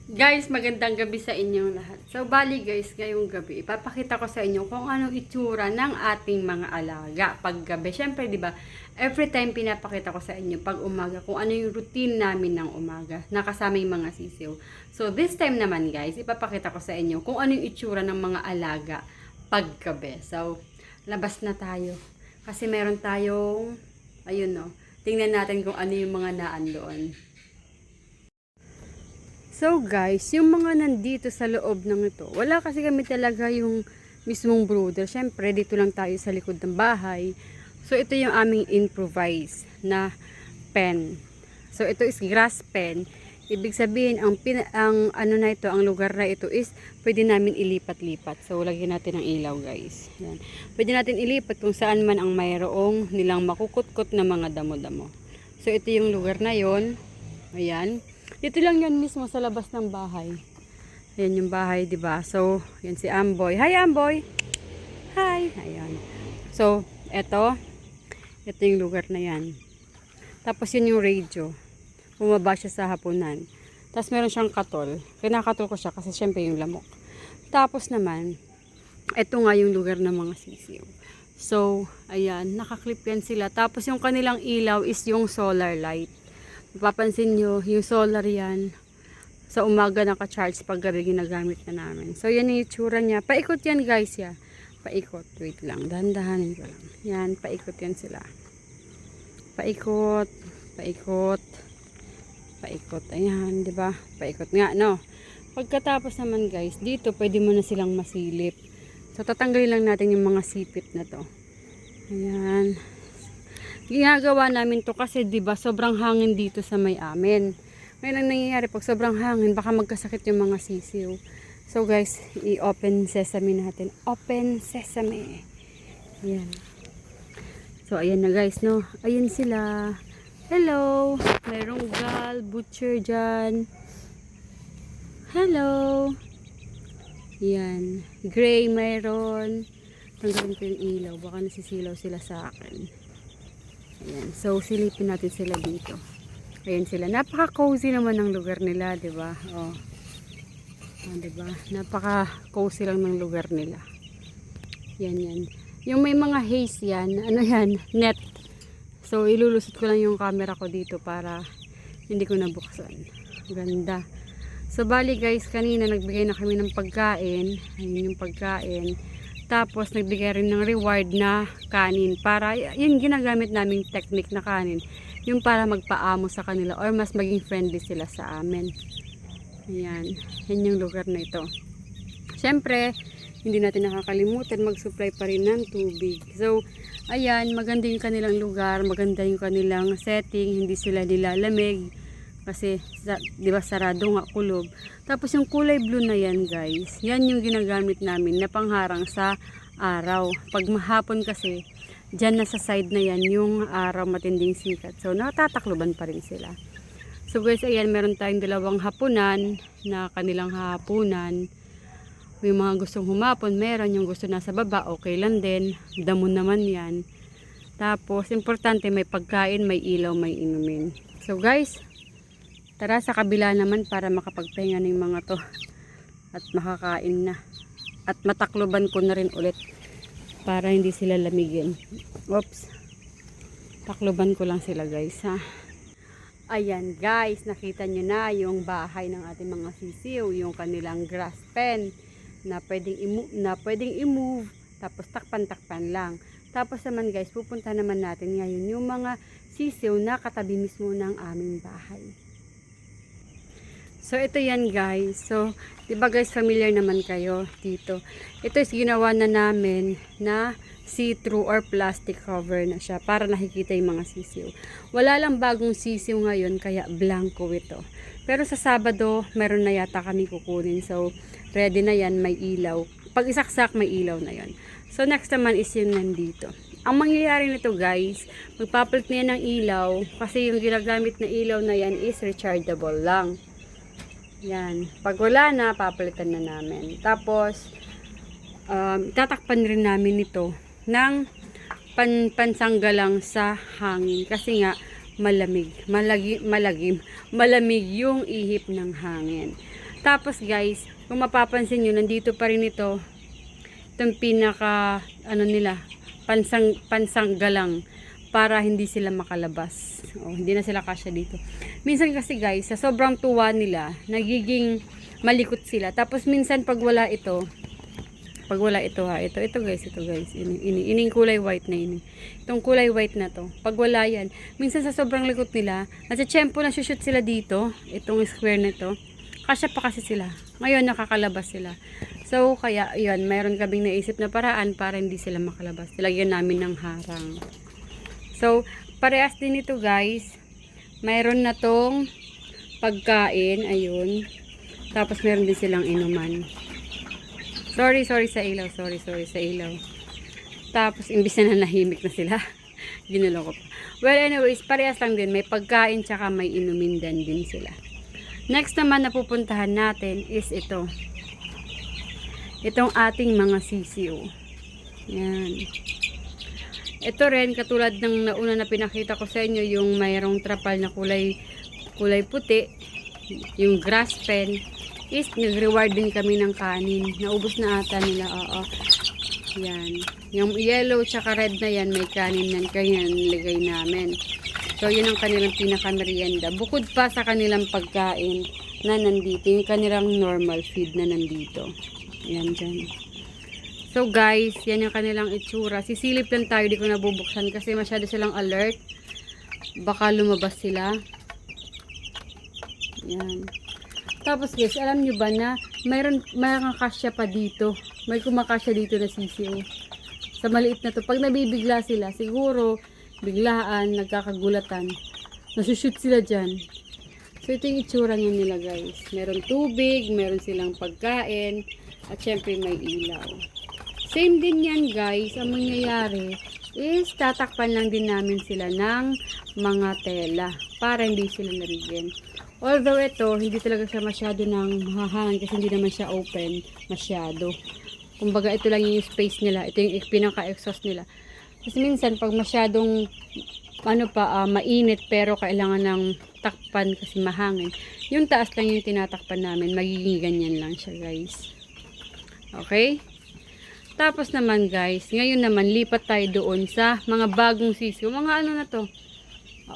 Guys, magandang gabi sa inyong lahat. So, bali guys, ngayong gabi, ipapakita ko sa inyo kung anong itsura ng ating mga alaga paggabi. Siyempre, di ba, every time pinapakita ko sa inyo pag umaga kung ano yung routine namin ng umaga, nakasama yung mga sisiw. So, this time naman guys, ipapakita ko sa inyo kung ano yung itsura ng mga alaga paggabi. So, labas na tayo. Kasi meron tayong, ayun no, tingnan natin kung ano yung mga naan doon. So guys, yung mga nandito sa loob ng ito, wala kasi kami talaga yung mismong brooder. Syempre, dito lang tayo sa likod ng bahay. So ito yung aming improvise na pen. So ito is grass pen. Ibig sabihin, ang ano na ito, ang lugar na ito is pwede namin ilipat-lipat. So lagyan natin ng ilaw guys. Yan. Pwede natin ilipat kung saan man ang mayroong nilang makukutkot na mga damo-damo. So ito yung lugar na yon. Ayan. Dito lang yan mismo sa labas ng bahay. Ayan yung bahay, 'di ba? So, yan si Amboy. Hi Amboy. Hi. Ayan. So, ito yung lugar na yan. Tapos yun yung radio. Bumaba siya sa hapunan. Tapos meron siyang katol. Kinakatol ko siya kasi syempre yung lamok. Tapos naman, ito nga yung lugar ng mga sisiw. So, ayan, nakaklip yan sila. Tapos yung kanilang ilaw is yung solar light. Mapapansin nyo, yung solar yan, sa umaga naka-charge, pag gabi ginagamit na namin. So, yan yung itsura niya. Paikot yan guys, ya. Paikot. Wait lang. Dahan-dahanin ko lang. Yan, paikot yan sila. Paikot. Paikot. Paikot. Ayan, di ba? Paikot nga, no? Pagkatapos naman guys, dito pwede mo na silang masilip. So, tatanggalin lang natin yung mga sipit na to. Ayan. Ginagawa namin to kasi 'di ba sobrang hangin dito sa may amin. Ngayon ang nangyayari pag sobrang hangin baka magkasakit yung mga sisiw. So guys, i-open sesame natin. Open sesame. Ayan. So ayan na guys, no. Ayun sila. Hello. Mayroong gal, butcher dyan. Hello. Ayan. Gray mayroon. Tanggalin ko yung ilaw. Baka nasisilaw sila sa akin. Ayan. So, silipin natin sila dito. Ayan sila. Napaka-cozy naman ng lugar nila, di ba? Oh. Oh, di ba? Napaka-cozy lang ng lugar nila. Yan, yan. Yung may mga haze yan, ano yan? Net. So, ilulusot ko lang yung camera ko dito para hindi ko nabuksan. Ganda. So, bali guys, kanina nagbigay na kami ng pagkain. Ayun yung pagkain. Tapos, nagbigay rin ng reward na kanin. Para, yun ginagamit naming technique na kanin. Yung para magpaamo sa kanila or mas maging friendly sila sa amin. Ayan. Yan yung lugar na ito. Siyempre, hindi natin nakakalimutan mag-supply pa rin ng tubig. So, ayan, maganda yung kanilang lugar. Maganda yung kanilang setting. Hindi sila nilalamig. Kasi, di ba sarado nga kulob. Tapos yung kulay blue na yan guys, yan yung ginagamit namin na pangharang sa araw. Pag mahapon kasi, dyan na sa side na yan yung araw matinding sikat. So, natatakloban pa rin sila. So guys, ayan, meron tayong dalawang hapunan na kanilang hapunan. Yung mga gustong humapon, meron. Yung gusto nasa baba, okay lang din. Damo naman yan. Tapos, importante may pagkain, may ilaw, may inumin. So guys, tara sa kabila naman para makapagpahinga ng mga to at makakain na at matakloban ko na rin ulit para hindi sila lamigin. Oops, takloban ko lang sila guys ha. Ayan guys, nakita nyo na yung bahay ng ating mga sisiw, yung kanilang grass pen na pwedeng i-move tapos takpan-takpan lang. Tapos naman guys, pupunta naman natin ngayon yung mga sisiw na katabi mismo ng aming bahay. So, ito yan guys. So, diba guys, familiar naman kayo dito. Ito is ginawa na namin na see-through or plastic cover na siya para nakikita yung mga sisiw. Wala lang bagong sisiw ngayon, kaya blanco ito. Pero sa Sabado, meron na yata kami kukunin. So, ready na yan, may ilaw. Pag isaksak, may ilaw na yan. So, next naman is yun nandito. Ang mangyayari nito guys, magpapalit na yan ng ilaw kasi yung ginagamit na ilaw na yan is rechargeable lang. Yan. Pag wala na, papalitan na namin. Tapos, tatakpan rin namin ito ng pansanggalang sa hangin. Kasi nga, malamig yung ihip ng hangin. Tapos guys, kung mapapansin nyo, nandito pa rin ito. Itong pinaka, ano nila, pansang galang. Para hindi sila makalabas. O, hindi na sila kasya dito. Minsan kasi guys, sa sobrang tuwa nila, nagiging malikot sila. Tapos minsan pag wala ito ha, ito guys, ining kulay white na ini. Itong kulay white na to, pag wala yan, minsan sa sobrang likot nila, nasa tiyempo na shoot sila dito, itong square na to, kasya pa kasi sila. Ngayon nakakalabas sila. So kaya yun, mayroon kaming naisip na paraan para hindi sila makalabas. Lagyan namin ng harang. So, parehas din ito guys. Mayroon na tong pagkain. Ayun. Tapos meron din silang inuman. Sorry sa ilaw. Sorry sa ilaw. Tapos, imbis na nahimik na sila. Ginulo ko pa. Well, anyways, parehas lang din. May pagkain tsaka may inumin din sila. Next naman na pupuntahan natin is ito. Itong ating mga sisiyo. Yan. Ito rin, katulad ng nauna na pinakita ko sa inyo, yung mayroong trapal na kulay puti, yung grass pen, is nag-reward din kami ng kanin. Naubos na ata nila, oo. Yan. Yung yellow tsaka red na yan, may kanin nan, kaya nilagay namin. So, yun ang kanilang pinaka-merienda. Bukod pa sa kanilang pagkain na nandito, yung kanilang normal feed na nandito. Yan dyan. So guys, yan yung kanilang itsura. Sisilip lang tayo, di ko nabubuksan kasi masyado silang alert. Baka lumabas sila. Yan. Tapos guys, alam nyo ba na mayroong kasya pa dito. May kumakasya dito na sisiyo. Sa maliit na to. Pag nabibigla sila, siguro biglaan, nagkakagulatan. Nasushoot sila dyan. So ito yung itsura nyo nila guys. Meron tubig, meron silang pagkain, at syempre may ilaw. Same din yan guys, ang mangyayari is tatakpan lang din namin sila ng mga tela para hindi sila narigyan. Although ito, hindi talaga siya masyado ng mahahangin kasi hindi naman siya open masyado. Kumbaga ito lang yung space nila, ito yung pinaka-exhaust nila. Kasi minsan pag masyadong mainit pero kailangan ng takpan kasi mahangin, yung taas lang yung tinatakpan namin, magiging ganyan lang siya guys. Okay? Tapos naman guys, ngayon naman lipat tayo doon sa mga bagong sisiyo. Mga ano na to?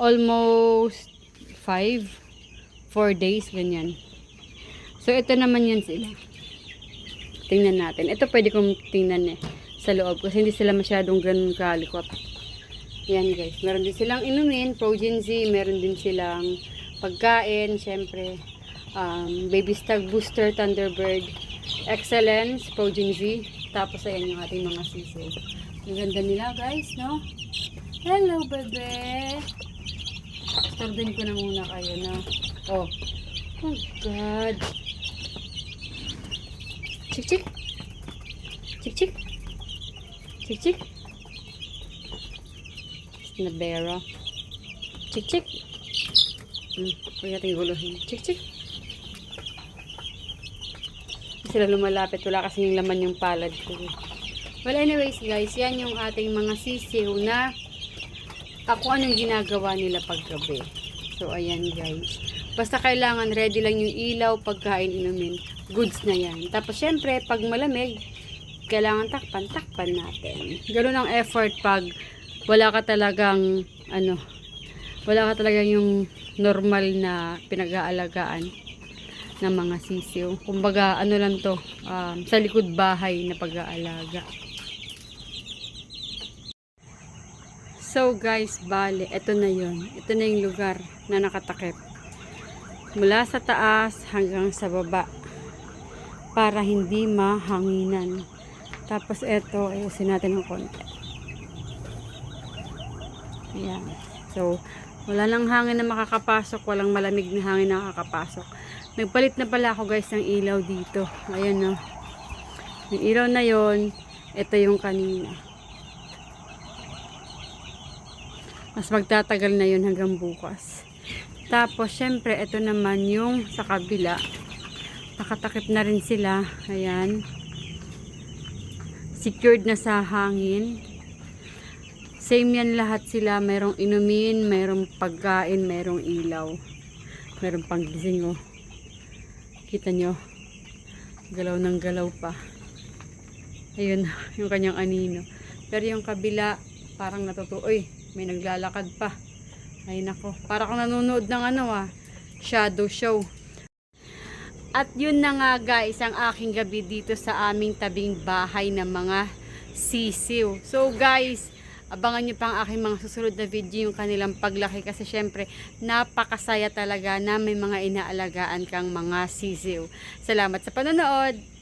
Almost 4 days, ganyan. So ito naman yan sila. Tingnan natin. Ito pwede kong tingnan sa loob kasi hindi sila masyadong ganun kalikot. Yan guys. Meron din silang inumin, Progenzy, meron din silang pagkain, syempre. Baby Stag Booster, Thunderbird, Excellence, Progenzy. Tapos ayan yung ating mga sisiyo. Ang ganda nila guys, no? Hello bebe! Stardan ko na muna kayo, no? Oh God! Chik chik! Chik chik! Chik chik! Snabera. Chik chik! Huwag natin guluhin. Chik chik! Sila lumalapit, wala kasing laman yung palad ko. Well anyways guys, yan yung ating mga sisiyo na kung anong ginagawa nila paggabi. So ayan guys, basta kailangan ready lang yung ilaw, pagkain, inumin, goods na yan. Tapos syempre pag malamig, kailangan takpan natin. Ganun ang effort pag wala ka talagang yung normal na pinag-aalagaan ng mga sisiyo. Kumbaga, lang to, sa likod bahay na pag-aalaga. So guys, bale, ito na yun. Ito na yung lugar na nakatakip. Mula sa taas hanggang sa baba. Para hindi mahanginan. Tapos ito, ayusin natin ng konti. Ayan. So, wala nang hangin na makakapasok. Walang malamig na hangin na makakapasok. Nagpalit na pala ako guys ng ilaw dito. Ayan no. Yung ilaw na yon, ito yung kanina. Mas magtatagal na yun hanggang bukas. Tapos syempre ito naman yung sa kabila. Nakatakip na rin sila. Ayan. Secured na sa hangin. Same yan lahat sila. Merong inumin, merong pagkain, merong ilaw. Merong panggising oh. Kita nyo, galaw ng galaw pa. Ayun, yung kanyang anino. Pero yung kabila, parang Uy, may naglalakad pa. Ay nako, para kang nanonood ng shadow show. At yun na nga guys, ang aking gabi dito sa aming tabing bahay ng mga sisiw. So guys, abangan nyo pa ang aking mga susunod na video, yung kanilang paglaki, kasi syempre napakasaya talaga na may mga inaalagaan kang mga sisiw. Salamat sa panonood!